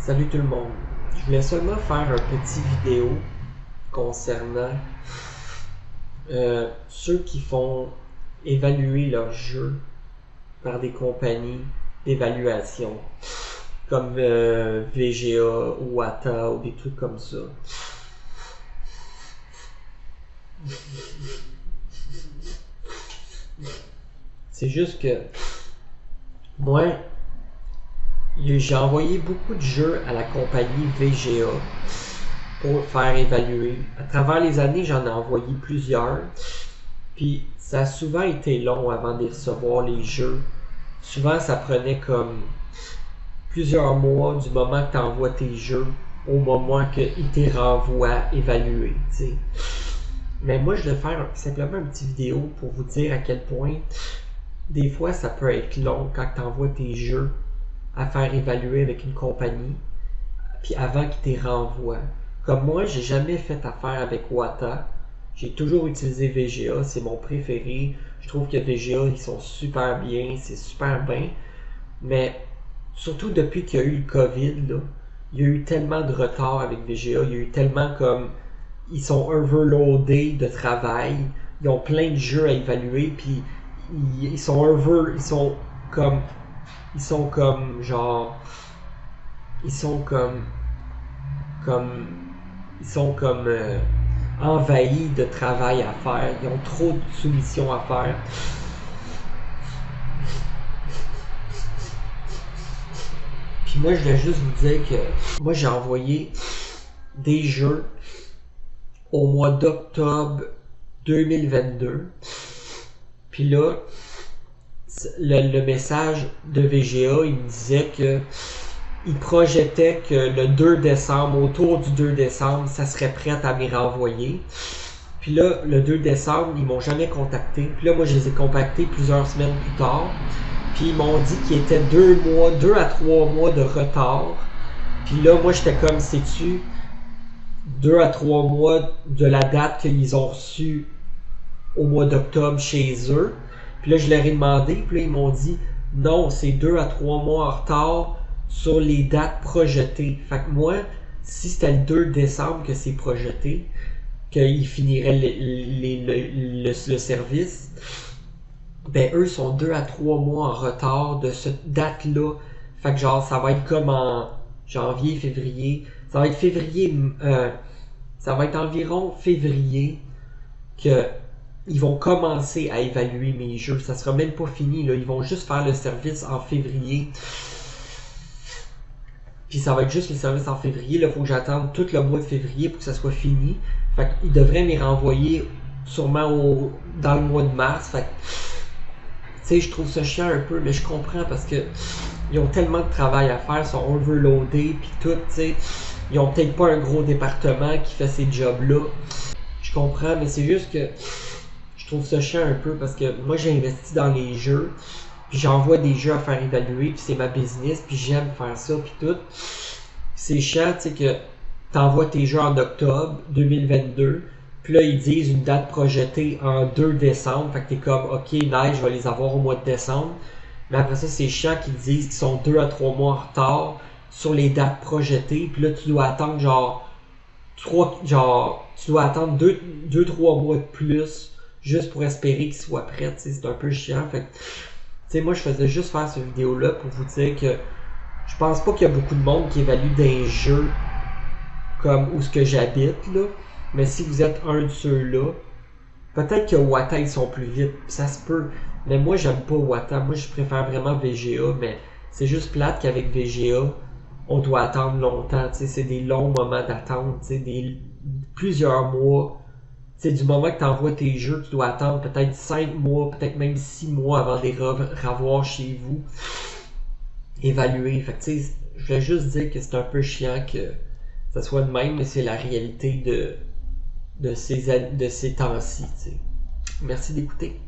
Salut tout le monde. Je voulais seulement faire un petit vidéo concernant ceux qui font évaluer leur jeu par des compagnies d'évaluation comme VGA ou Wata ou des trucs comme ça. C'est juste que moi, j'ai envoyé beaucoup de jeux à la compagnie VGA pour faire évaluer. À travers les années, j'en ai envoyé plusieurs. Puis ça a souvent été long avant de recevoir les jeux. Souvent, ça prenait comme plusieurs mois du moment que tu envoies tes jeux au moment qu'ils te renvoient évaluer. T'sais. Mais moi, je vais faire simplement une petite vidéo pour vous dire à quel point des fois ça peut être long quand tu envoies tes jeux à faire évaluer avec une compagnie, puis avant qu'ils te renvoient. Comme moi, j'ai jamais fait affaire avec Wata. J'ai toujours utilisé VGA, c'est mon préféré. Je trouve que VGA, ils sont super bien, c'est super bien. Mais surtout depuis qu'il y a eu le COVID, là, il y a eu tellement de retard avec VGA, il y a eu tellement comme... Ils sont overloadés de travail, ils ont plein de jeux à évaluer, puis ils sont envahis de travail à faire. Ils ont trop de soumissions à faire. Puis moi, je voulais juste vous dire que moi, j'ai envoyé des jeux au mois d'octobre 2022. Puis là, le message de VGA, il me disait que il projetait que le 2 décembre, autour du 2 décembre, ça serait prêt à m'y renvoyer. Puis là, le 2 décembre, ils m'ont jamais contacté. Puis là, moi, je les ai contactés plusieurs semaines plus tard. Puis ils m'ont dit qu'il était 2 à 3 mois de retard. Puis là, moi, j'étais comme, sais-tu, 2 à 3 mois de la date qu'ils ont reçue au mois d'octobre chez eux. Puis là, je leur ai demandé, puis là, ils m'ont dit, non, c'est 2 à 3 mois en retard sur les dates projetées. Fait que moi, si c'était le 2 décembre que c'est projeté, qu'ils finiraient le service, ben eux sont 2 à 3 mois en retard de cette date-là. Fait que genre, ça va être comme en janvier, février. Ça va être ça va être environ février que ils vont commencer à évaluer mes jeux. Ça sera même pas fini, là. Ils vont juste faire le service en février. Puis ça va être juste le service en février. Là, faut que j'attende tout le mois de février pour que ça soit fini. Fait qu'ils devraient m'y renvoyer sûrement dans le mois de mars. Fait que, tu sais, je trouve ça chiant un peu, mais je comprends parce que ils ont tellement de travail à faire, ils sont overloadés, puis tout, tu sais. Ils ont peut-être pas un gros département qui fait ces jobs-là. Je comprends, mais c'est juste que je trouve ça chiant un peu parce que moi, j'ai investi dans les jeux, puis j'envoie des jeux à faire évaluer, puis c'est ma business, puis j'aime faire ça, puis tout. C'est chiant, tu sais, que t'envoies tes jeux en octobre 2022, puis là, ils disent une date projetée en 2 décembre, fait que t'es comme, ok, nice, je vais les avoir au mois de décembre. Mais après ça, c'est chiant qu'ils disent qu'ils sont 2 à 3 mois en retard sur les dates projetées, puis là, tu dois attendre tu dois attendre 2-3 mois de plus juste pour espérer qu'ils soient prêts, c'est un peu chiant. Fait que, tu sais, moi, je faisais juste faire cette vidéo-là pour vous dire que je pense pas qu'il y a beaucoup de monde qui évalue des jeux comme où ce que j'habite, là. Mais si vous êtes un de ceux-là, peut-être que Wata, ils sont plus vite, ça se peut. Mais moi, j'aime pas Wata. Moi, je préfère vraiment VGA, mais c'est juste plate qu'avec VGA, on doit attendre longtemps, tu sais, c'est des longs moments d'attente, tu sais, plusieurs mois. Tu sais, du moment que tu envoies tes jeux, tu dois attendre peut-être 5 mois, peut-être même 6 mois avant de les revoir chez vous, évaluer. Fait que, tu sais, je voulais juste dire que c'est un peu chiant que ça soit de même, mais c'est la réalité de ces temps-ci, tu sais. Merci d'écouter.